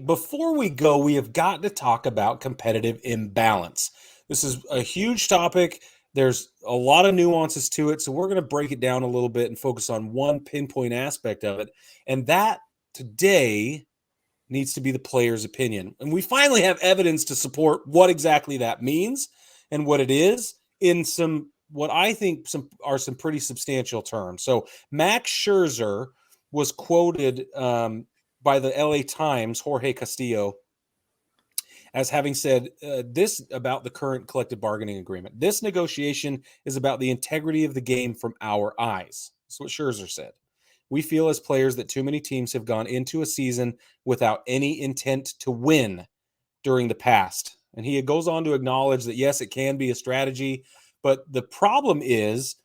before we go, we have got to talk about competitive imbalance. This is a huge topic. There's a lot of nuances to it, so we're going to break it down a little bit and focus on one pinpoint aspect of it. And that today needs to be the player's opinion. And we finally have evidence to support what exactly that means and what it is in some, what I think are some pretty substantial terms. So Max Scherzer was quoted by the LA Times, Jorge Castillo, as having said this about the current collective bargaining agreement. This negotiation is about the integrity of the game from our eyes. That's what Scherzer said. We feel as players that too many teams have gone into a season without any intent to win during the past. And he goes on to acknowledge that, yes, it can be a strategy, but the problem is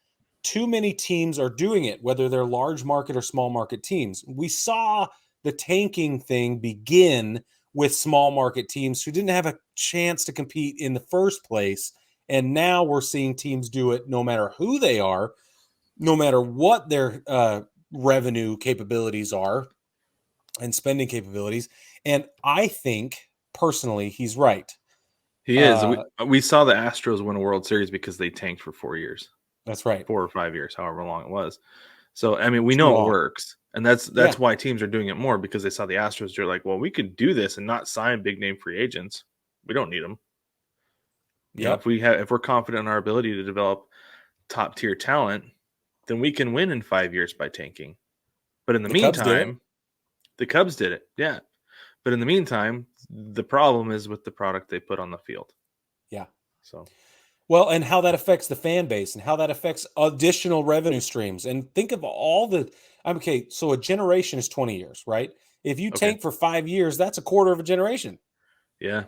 too many teams are doing it, whether they're large market or small market teams. We saw the tanking thing begin with small market teams who didn't have a chance to compete in the first place. And now we're seeing teams do it no matter who they are, no matter what their revenue capabilities are and spending capabilities. And I think personally, he's right. He is. We saw the Astros win a World Series because they tanked for 4 years. That's right. 4 or 5 years, however long it was. So, I mean, we know it works. And that's why teams are doing it more, because they saw the Astros. They're like, well, we could do this and not sign big name free agents. We don't need them. Yeah. If we're confident in our ability to develop top tier talent, then we can win in 5 years by tanking. But in the meantime, the Cubs did it. Yeah. But in the meantime, the problem is with the product they put on the field. Yeah. So, well, and how that affects the fan base and how that affects additional revenue streams. And think of all the, okay, so a generation is 20 years, right? If you tank for 5 years, that's a quarter of a generation. Yeah.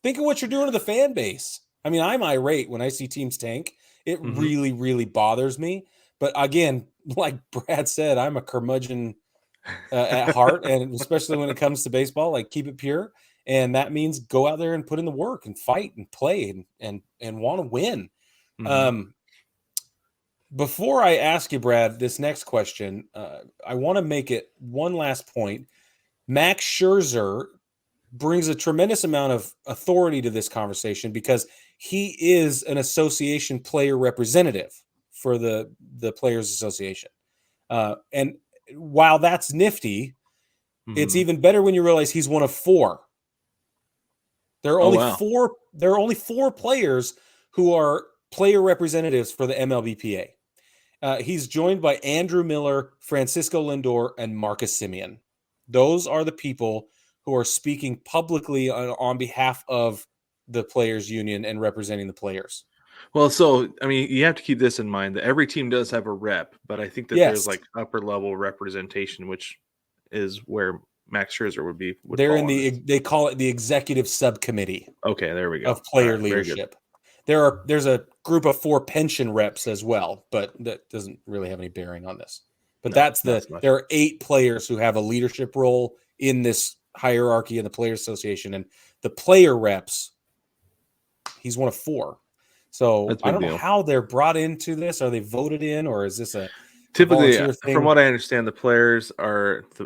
Think of what you're doing to the fan base. I mean, I'm irate when I see teams tank. It really, really bothers me. But again, like Brad said, I'm a curmudgeon at heart, and especially when it comes to baseball, like, keep it pure. And that means go out there and put in the work and fight and play and want to win. Before I ask you, Brad, this next question, I want to make it one last point. Max Scherzer brings a tremendous amount of authority to this conversation because he is an association player representative for the Players Association. And while that's nifty, it's even better when you realize he's one of 4. There are only 4. There are only 4 players who are player representatives for the MLBPA. He's joined by Andrew Miller, Francisco Lindor, and Marcus Semien. Those are the people who are speaking publicly on behalf of the players' union and representing the players. Well, so, I mean, you have to keep this in mind that every team does have a rep, but I think that there's like upper level representation, which is where Max Scherzer would be. They're in they call it the executive subcommittee. Okay, there we go. Of player leadership. There's a group of 4 pension reps as well, but that doesn't really have any bearing on this. But there are 8 players who have a leadership role in this hierarchy in the Players Association, and the player reps, he's one of 4. So I don't know how they're brought into this. Are they voted in, or is this a typically, from what I understand, the players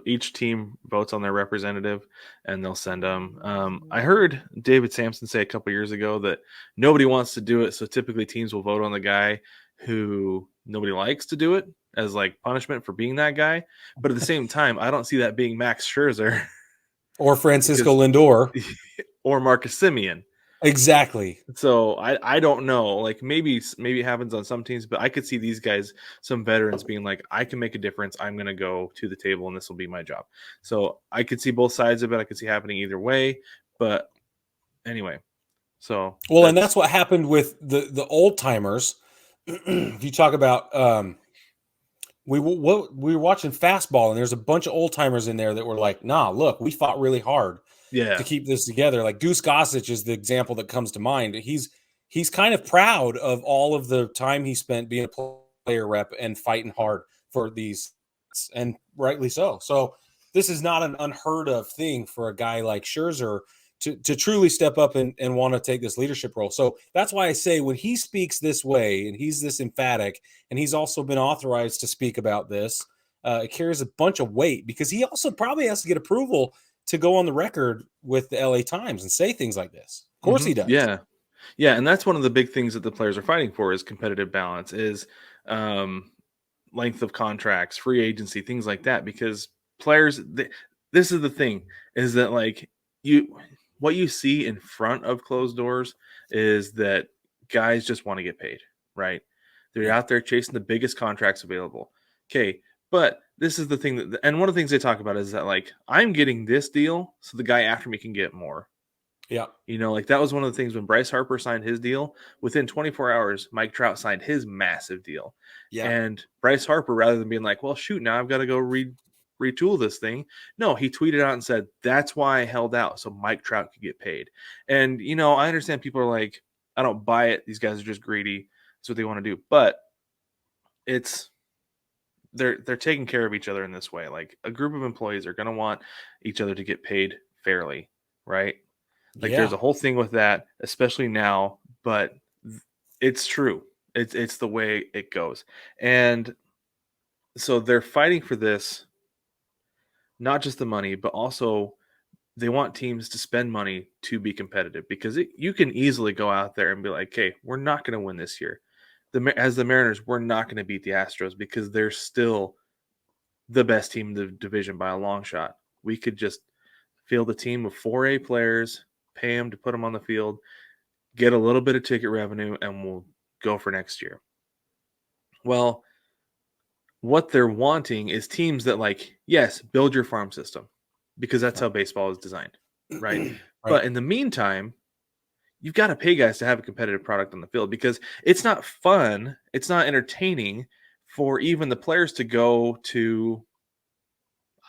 each team votes on their representative and they'll send them. I heard David Sampson say a couple years ago that nobody wants to do it. So typically teams will vote on the guy who nobody likes to do it as like punishment for being that guy. But at the same time, I don't see that being Max Scherzer or Francisco Lindor or Marcus Semien. Exactly. So I don't know. Like maybe it happens on some teams, but I could see these guys, some veterans, being like, I can make a difference. I'm going to go to the table, and this will be my job. So I could see both sides of it. I could see happening either way. But anyway, so and that's what happened with the old timers. If you talk about, we were watching Fastball, and there's a bunch of old timers in there that were like, nah, look, we fought really hard. To keep this together. Like Goose Gossage is the example that comes to mind. He's kind of proud of all of the time he spent being a player rep and fighting hard for these, and rightly so. So this is not an unheard of thing for a guy like Scherzer to truly step up and want to take this leadership role. So that's why I say when he speaks this way and he's this emphatic, and he's also been authorized to speak about this, it carries a bunch of weight, because he also probably has to get approval to go on the record with the LA Times and say things like this. Of course he does. Yeah. Yeah, and that's one of the big things that the players are fighting for is competitive balance, is length of contracts, free agency, things like that. Because players, this is the thing, is that like what you see in front of closed doors is that guys just want to get paid, right? They're out there chasing the biggest contracts available. Okay, but this is the thing that, and one of the things they talk about is that like I'm getting this deal, so the guy after me can get more. Yeah. Like that was one of the things when Bryce Harper signed his deal. Within 24 hours, Mike Trout signed his massive deal. Yeah. And Bryce Harper, rather than being like, well, shoot, now I've got to go retool this thing. No, he tweeted out and said, that's why I held out, so Mike Trout could get paid. And, I understand people are like, I don't buy it. These guys are just greedy. That's what they want to do. But they're taking care of each other in this way. Like a group of employees are going to want each other to get paid fairly, right? Like there's a whole thing with that, especially now, but it's true. It's the way it goes. And so they're fighting for this, not just the money, but also they want teams to spend money to be competitive, because you can easily go out there and be like, okay, we're not going to win this year. As the Mariners, we're not going to beat the Astros because they're still the best team in the division by a long shot. We could just field a team of 4A players, pay them to put them on the field, get a little bit of ticket revenue, and we'll go for next year. Well, what they're wanting is teams that, like, yes, build your farm system, because that's how baseball is designed, right? But in the meantime, you've got to pay guys to have a competitive product on the field, because it's not fun, it's not entertaining for even the players to go to,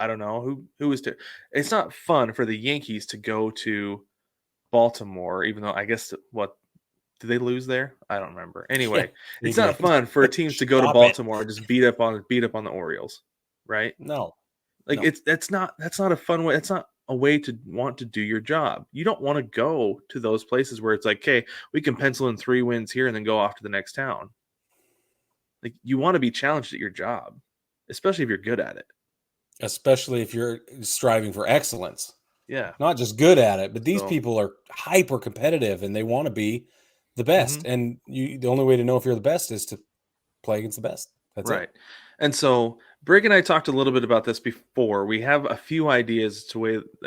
I don't know, it's not fun for the Yankees to go to Baltimore, even though I guess did they lose there? I don't remember. Anyway, it's not fun for teams to go to Baltimore and just beat up on the Orioles, right? No. That's not a fun way. It's not a way to want to do your job. You don't want to go to those places where it's like, okay, we can pencil in 3 wins here and then go off to the next town. Like, you want to be challenged at your job, especially if you're good at it. Especially if you're striving for excellence. Yeah. Not just good at it, but these people are hyper competitive and they want to be the best. And the only way to know if you're the best is to play against the best. That's right. It. And so Brig and I talked a little bit about this before. We have a few ideas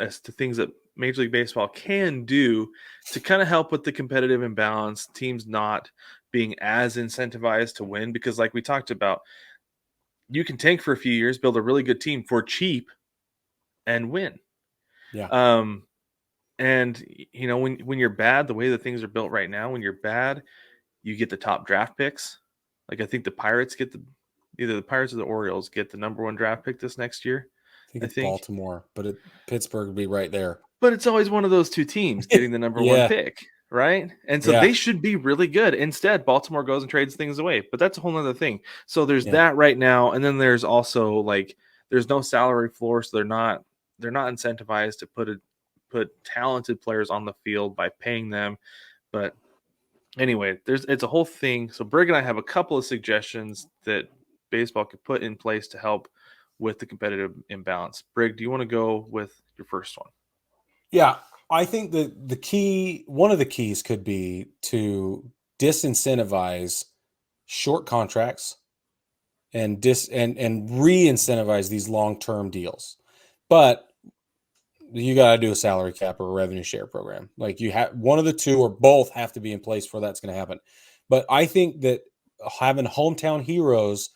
as to things that Major League Baseball can do to kind of help with the competitive imbalance, teams not being as incentivized to win, because like we talked about, you can tank for a few years, build a really good team for cheap, and win. Yeah. And when you're bad, the way that things are built right now, when you're bad, you get the top draft picks. Like I think the Pirates get either the Pirates or the Orioles get the number 1 draft pick this next year. I think it's Baltimore, but Pittsburgh would be right there. But it's always one of those 2 teams getting the number 1 pick, right? And so they should be really good. Instead, Baltimore goes and trades things away. But that's a whole other thing. So there's that right now, and then there's also like there's no salary floor, so they're not incentivized to put talented players on the field by paying them. But anyway, it's a whole thing. So Brig and I have a couple of suggestions that baseball could put in place to help with the competitive imbalance. Brig, do you want to go with your first one? Yeah, I think that one of the keys could be to disincentivize short contracts and re-incentivize these long-term deals. But you got to do a salary cap or a revenue share program. Like you have one of the two or both have to be in place for that's going to happen. But I think that having hometown heroes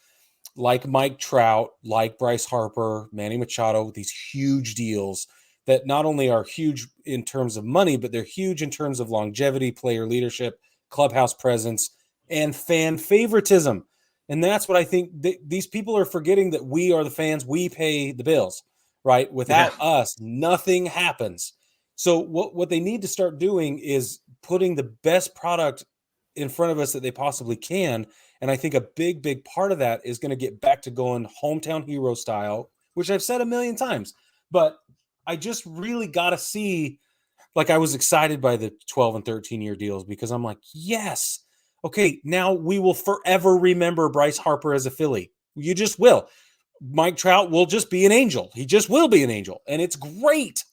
like Mike Trout, like Bryce Harper, Manny Machado, these huge deals that not only are huge in terms of money, but they're huge in terms of longevity, player leadership, clubhouse presence, and fan favoritism. And that's what I think these people are forgetting, that we are the fans. We pay the bills, right? Without us, nothing happens. So what they need to start doing is putting the best product in front of us that they possibly can. And I think a big, big part of that is going to get back to going hometown hero style, which I've said a million times. But I just really got to see, like, I was excited by the 12 and 13-year deals because I'm like, yes, okay, now we will forever remember Bryce Harper as a Philly. You just will. Mike Trout will just be an angel. He just will be an angel. And it's great.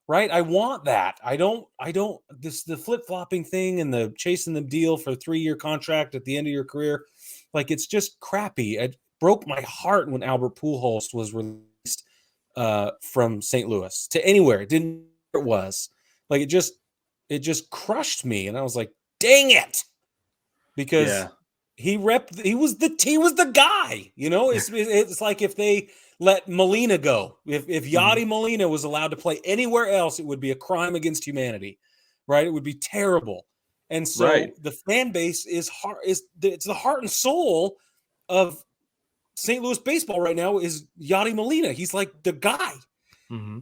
right? I want that. I don't the flip-flopping thing and the chasing the deal for a 3-year contract at the end of your career, like it's just crappy. It broke my heart when Albert Pujols was released from St. Louis to anywhere. It didn't it was. Like it just crushed me and I was like, "Dang it." Because Yeah. he was the guy, you know. It's like if they let Molina go. If Yachty Molina was allowed to play anywhere else, it would be a crime against humanity, right? It would be terrible. And so the fan base it's the heart and soul of St. Louis baseball right now is Yachty Molina. He's like the guy. Mm-hmm.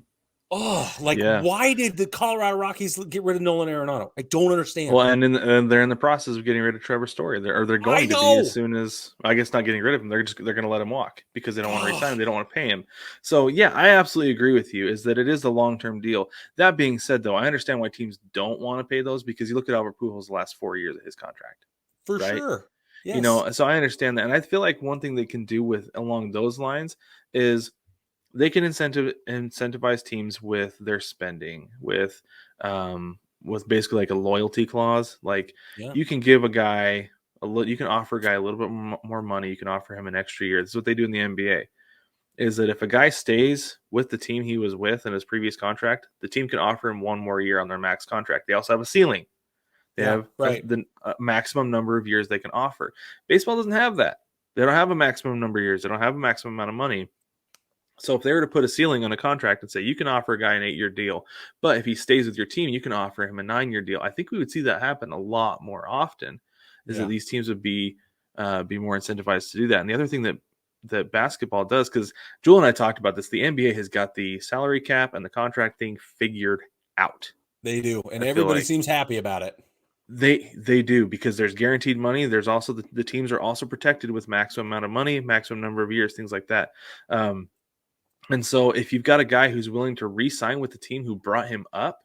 Oh, like why did the Colorado Rockies get rid of Nolan Arenado? I don't understand. Well, and they're in the process of getting rid of Trevor Story. They're going to be as soon as, I guess, not getting rid of him. They're going to let him walk because they don't want to resign him. They don't want to pay him. So yeah, I absolutely agree with you. Is that it is a long-term deal. That being said, though, I understand why teams don't want to pay those because you look at Albert Pujols' the last 4 years of his contract, for right? sure. Yes. You know, so I understand that, and I feel like one thing they can do with along those lines is they can incentivize teams with their spending, with basically like a loyalty clause. Like you can give a guy you can offer a guy a little bit more money. You can offer him an extra year. This is what they do in the NBA. Is that if a guy stays with the team he was with in his previous contract, the team can offer him 1 more year on their max contract. They also have a ceiling. They have the maximum number of years they can offer. Baseball doesn't have that. They don't have a maximum number of years. They don't have a maximum amount of money. So if they were to put a ceiling on a contract and say you can offer a guy an 8-year deal, but if he stays with your team, you can offer him a 9-year deal. I think we would see that happen a lot more often. Is that these teams would be more incentivized to do that. And the other thing that basketball does, because Joel and I talked about this, the NBA has got the salary cap and the contract thing figured out. They do, and everybody seems happy about it. They do, because there's guaranteed money. There's also the teams are also protected with maximum amount of money, maximum number of years, things like that. And so if you've got a guy who's willing to re-sign with the team who brought him up,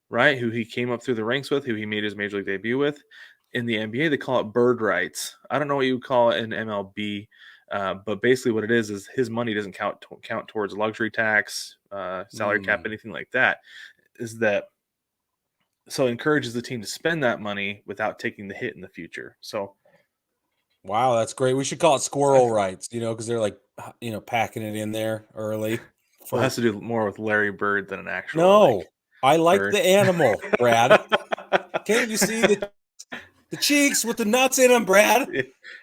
right, who he came up through the ranks with, who he made his major league debut with, in the NBA, they call it bird rights. I don't know what you would call it in MLB, but basically what it is his money doesn't count towards luxury tax, salary cap, anything like that. So it encourages the team to spend that money without taking the hit in the future. So, wow, that's great. We should call it Squirrel Rights, because they're like, packing it in there early. Well, it has to do more with Larry Bird than an actual. No, I like bird. The animal, Brad. Can't you see the cheeks with the nuts in them, Brad?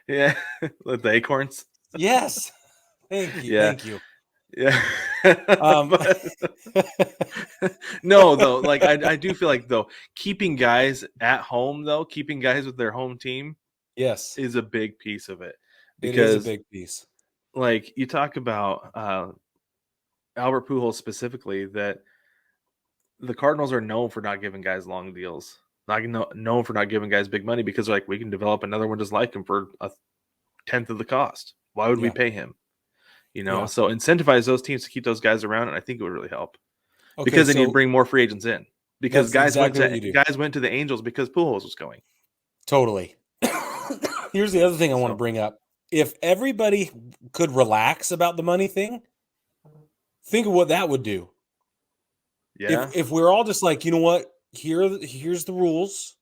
Yeah, with the acorns. Yes. Thank you. Yeah. Thank you. Yeah. No, though, like I do feel like, though, keeping guys at home, though, keeping guys with their home team, yes, is a big piece of it. Because it is a big piece. Like you talk about Albert Pujols specifically, that the Cardinals are known for not giving guys long deals, not known for not giving guys big money, because like we can develop another one just like him for 1/10 of the cost. Why would we pay him? So incentivize those teams to keep those guys around, and I think it would really help. Because then you bring more free agents in. Because guys went to the Angels because Pujols was going. Totally. Here's the other thing I want to bring up. If everybody could relax about the money thing, think of what that would do. Yeah. If we're all just like, you know what, here's the rules.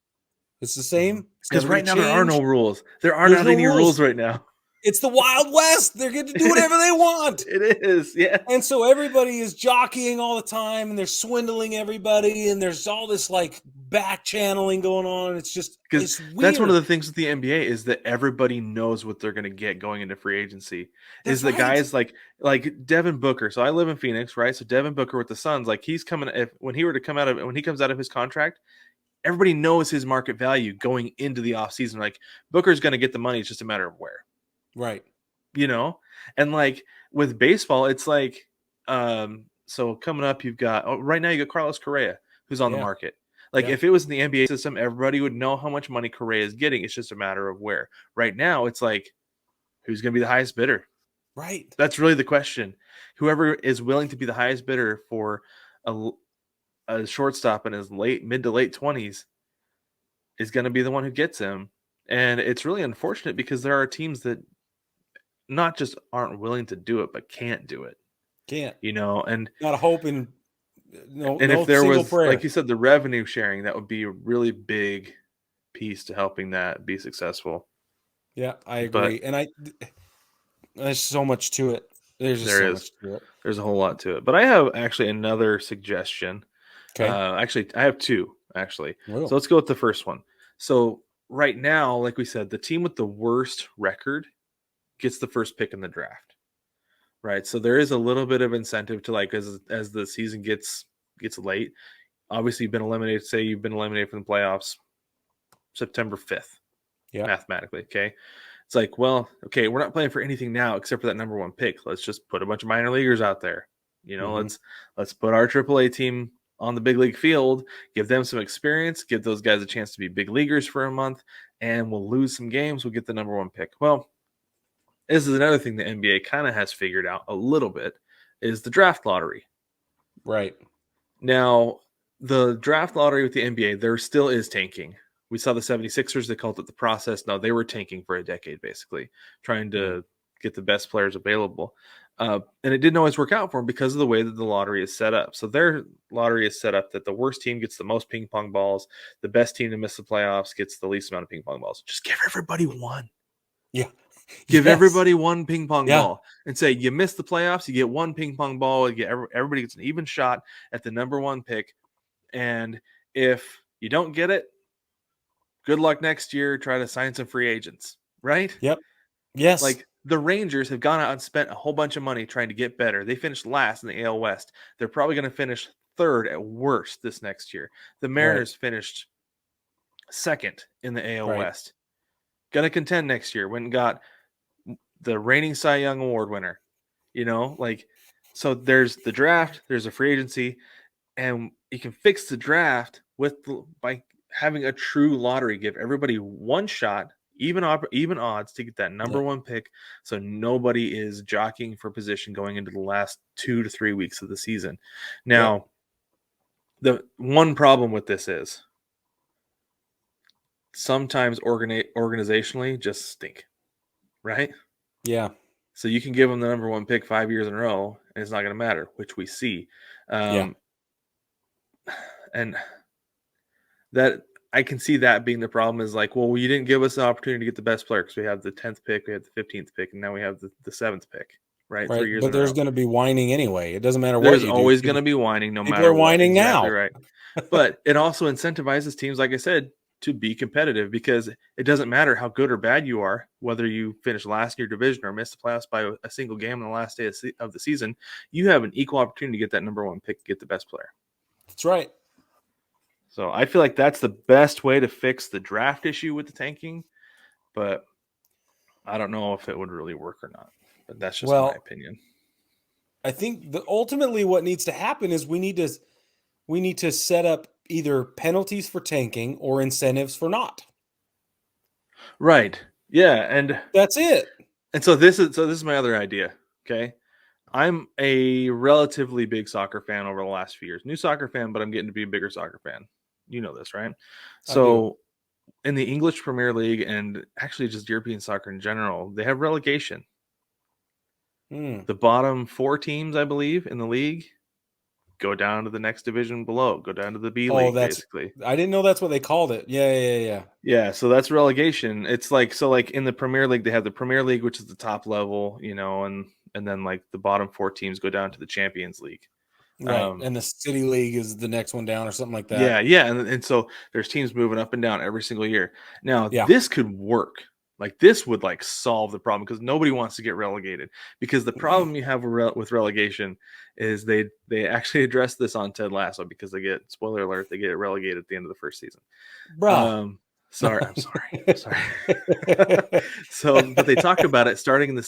It's the same. Because right now there are no rules. There are not any rules right now. It's the Wild West. They're going to do whatever they want. It is, yeah. And so everybody is jockeying all the time, and they're swindling everybody, and there's all this like back channeling going on. It's just because that's one of the things with the NBA is that everybody knows what they're going to get going into free agency. That's the guys like Devin Booker. So I live in Phoenix, right? So Devin Booker with the Suns, like he's coming. When he comes out of his contract, everybody knows his market value going into the offseason. Like Booker's going to get the money. It's just a matter of where. Right. And like with baseball, it's like, so coming up, right now you got Carlos Correa, who's on the market. Like if it was in the NBA system, everybody would know how much money Correa is getting. It's just a matter of where. Right now, it's like, who's going to be the highest bidder? Right. That's really the question. Whoever is willing to be the highest bidder for a shortstop in his mid to late 20s is going to be the one who gets him. And it's really unfortunate because there are teams that not just aren't willing to do it, but can't do it. Can't. And not hoping And if no there single was, like prayer. you said, the revenue sharing, that would be a really big piece to helping that be successful. Yeah, I But agree. And there's so much to it. There's just there so is. much to it. There's a whole lot to it. But I have actually another suggestion. Okay. Actually, I have two, actually. So Well, let's go with the first one. So right now, like we said, the team with the worst record gets the first pick in the draft. Right. So there is a little bit of incentive to, like, as the season gets late. Obviously, you've been eliminated. Say you've been eliminated from the playoffs September 5th, yeah. mathematically. Okay. It's like, well, okay, we're not playing for anything now except for that number one pick. Let's just put a bunch of minor leaguers out there. Hmm. Let's put our AAA team on the big league field, give them some experience, give those guys a chance to be big leaguers for a month, and we'll lose some games. We'll get the number one pick. Well, this is another thing the NBA kind of has figured out a little bit is the draft lottery. Right. Now, the draft lottery with the NBA, there still is tanking. We saw the 76ers, they called it the process. No, they were tanking for a decade, basically, trying Mm. to get the best players available. And it didn't always work out for them because of the way that the lottery is set up. So their lottery is set up that the worst team gets the most ping pong balls. The best team to miss the playoffs gets the least amount of ping pong balls. Just give everybody one. Yeah. Give Yes. everybody one ping pong Yeah. ball and say, you miss the playoffs, you get one ping pong ball. You get everybody gets an even shot at the number one pick. And if you don't get it, good luck next year. Try to sign some free agents, right? Yep. Yes. Like, the Rangers have gone out and spent a whole bunch of money trying to get better. They finished last in the AL West. They're probably going to finish third at worst this next year. The Right. Mariners finished second in the AL Right. West. Going to contend next year. Went and got the reigning Cy Young Award winner. Like, so there's the draft, there's a free agency, and you can fix the draft by having a true lottery. Give everybody one shot, even odds to get that number Yeah. one pick, so nobody is jockeying for position going into the last 2 to 3 weeks of the season. Yep. Now, the one problem with this is sometimes organizationally just stink, right? Yeah. So you can give them the number one pick 5 years in a row, and it's not going to matter, which we see. Yeah. Um, and that I can see that being the problem is like, well, you didn't give us the opportunity to get the best player because we have the 10th pick, we have the 15th pick, and now we have the 7th pick, right? Right. 3 years But in a there's row. going to be whining anyway. It doesn't matter what There's you do. always going to be whining no People are matter what. whining Exactly now. right. But it also incentivizes teams, like I said, to be competitive because it doesn't matter how good or bad you are, whether you finish last in your division or miss the playoffs by a single game on the last day of the season. You have an equal opportunity to get that number one pick, get the best player. That's right. So I feel like that's the best way to fix the draft issue with the tanking, but I don't know if it would really work or not. But that's just my Well, opinion. I think ultimately what needs to happen is we need to set up either penalties for tanking or incentives for not. Right. Yeah, and That's it. this is my other idea. Okay. I'm a relatively big soccer fan over the last few years. New soccer fan, but I'm getting to be a bigger soccer fan. You know this, right? I do. So in the English Premier League and actually just European soccer in general, they have relegation. Hmm. The bottom 4 teams, I believe, in the league go down to the next division below, go down to the B Oh, League, that's basically. I didn't know that's what they called it. Yeah, yeah, yeah. Yeah, so that's relegation. It's like, so like in the Premier League, they have the Premier League, which is the top level, and then like the bottom 4 teams go down to the Champions League. Right. Um, And the City League is the next one down or something like yeah, that. yeah, and so there's teams moving up and down every single year. Now Yeah. this could work. Like this would like solve the problem because nobody wants to get relegated. Because the problem you have with relegation is they actually address this on Ted Lasso because they get, spoiler alert, they get relegated at the end of the first season. Bruh. I'm sorry. So, but they talk about it starting in the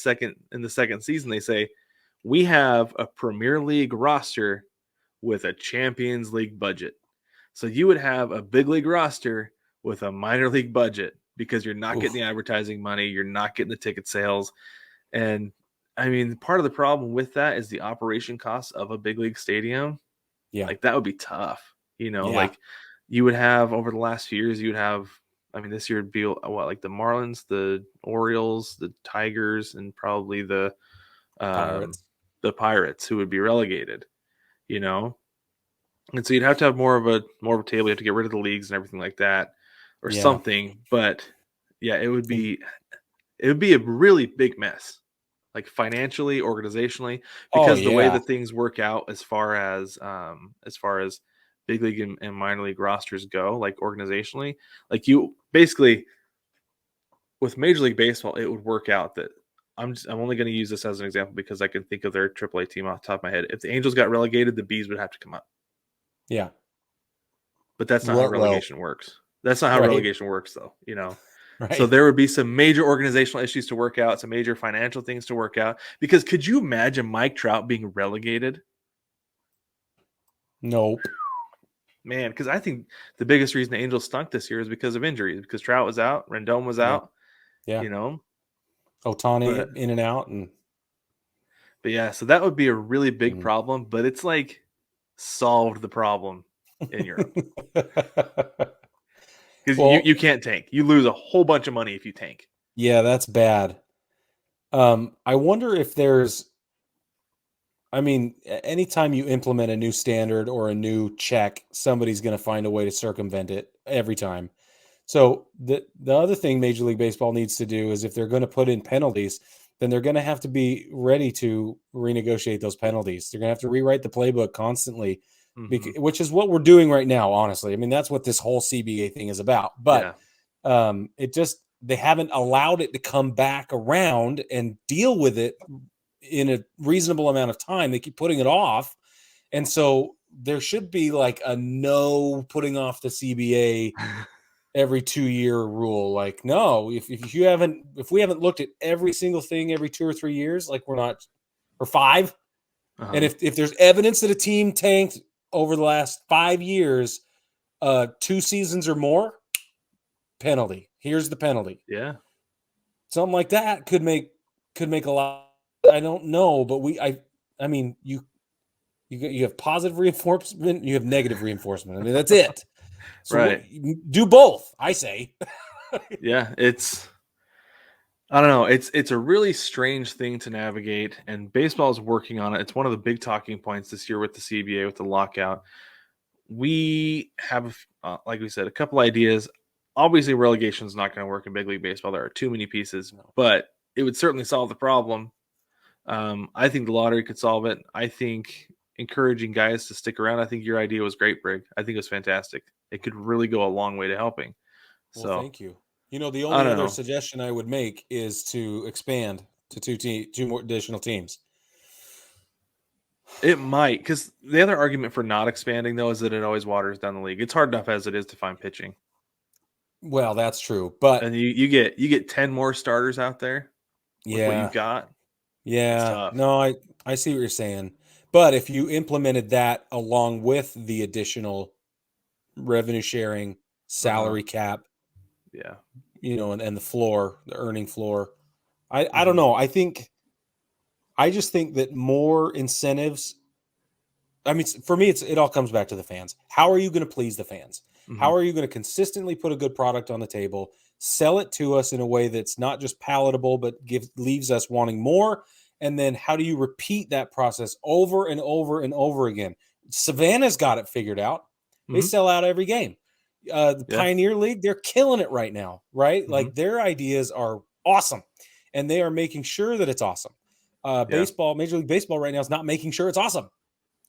second season. They say we have a Premier League roster with a Champions League budget. So you would have a big league roster with a minor league budget because you're not getting Oof. the advertising money, you're not getting the ticket sales, and I mean, part of the problem with that is the operation costs of a big league stadium. Yeah. Like that would be tough, Yeah. like you would have over the last few years, I mean, this year would be what, like the Marlins, the Orioles, the Tigers, and probably um, Pirates. the Pirates who would be relegated, you know? And so you'd have to have more of a table. You have to get rid of the leagues and everything like that, or Yeah. something. But yeah, it would be a really big mess, like financially, organizationally, Oh because the way yeah. that things work out as far as big league and minor league rosters go, like organizationally, like you basically with Major League Baseball, it would work out that I'm only going to use this as an example because I can think of their AAA team off the top of my head. If the Angels got relegated, the Bees would have to come up. Yeah. But that's not how Well, relegation works. That's not how right. relegation works, though. So Right. there would be some major organizational issues to work out, some major financial things to work out. Because could you imagine Mike Trout being relegated? Nope. Man, because I think the biggest reason the Angels stunk this year is because of injuries. Because Trout was out, Rendon was Yeah. out, Yeah. you know. But Otani in and out and yeah, so that would be a really big mm. problem. But it's like solved the problem in Europe because Well, you can't tank. You lose a whole bunch of money if you tank. yeah, that's bad. I wonder if there's I mean, anytime you implement a new standard or a new check, somebody's going to find a way to circumvent it every time. So the other thing Major League Baseball needs to do is if they're going to put in penalties, then they're going to have to be ready to renegotiate those penalties. They're going to have to rewrite the playbook constantly, Mm-hmm. which is what we're doing right now. Honestly, I mean that's what this whole CBA thing is about. But Yeah. it just they haven't allowed it to come back around and deal with it in a reasonable amount of time. They keep putting it off. And so there should be like a no putting off the CBA every 2-year rule. Like, no, if we haven't looked at every single thing every 2 or 3 years, like we're not or five. And Uh-huh. if there's evidence that a team tanked over the last 5 years, 2 seasons or more, penalty. Here's the penalty. Yeah. Something like that could make a lot. I don't know, but I mean you have positive reinforcement, you have negative reinforcement. I mean that's it. So Right. do both, I say. Yeah. I don't know. It's a really strange thing to navigate, and baseball is working on it. It's one of the big talking points this year with the CBA with the lockout. We have, like we said, a couple ideas. Obviously, relegation is not going to work in big league baseball. There are too many pieces, No. but it would certainly solve the problem. I think the lottery could solve it. I think encouraging guys to stick around. I think your idea was great, Brig. I think it was fantastic. It could really go a long way to helping. Well, So thank you. You know, the I only don't other know. suggestion I would make is to expand to two more additional teams. It might, because the other argument for not expanding though is that it always waters down the league. It's hard enough as it is to find pitching, Well, that's true, but and you get 10 more starters out there with what you've yeah, got. It's yeah. tough. No, I see what you're saying. But if you implemented that along with the additional revenue sharing, Uh huh. salary cap, Yeah. and the floor, the earning floor, I don't Hmm. know. I just think that more incentives. I mean, for me, it all comes back to the fans. How are you going to please the fans? Hmm. How are you going to consistently put a good product on the table, sell it to us in a way that's not just palatable, but leaves us wanting more? And then how do you repeat that process over and over and over again? Savannah's got it figured out. They Hmm. sell out every game. The Yeah. Pioneer League, they're killing it right now, right? Hmm. Like their ideas are awesome, and they are making sure that it's awesome. Yeah. Major League Baseball right now is not making sure it's awesome.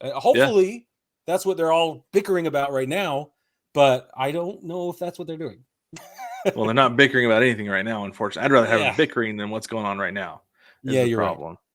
Yeah. Hopefully, that's what they're all bickering about right now, but I don't know if that's what they're doing. Well, they're not bickering about anything right now, unfortunately. I'd rather have them Yeah. bickering than what's going on right now is Yeah, the you're right. problem.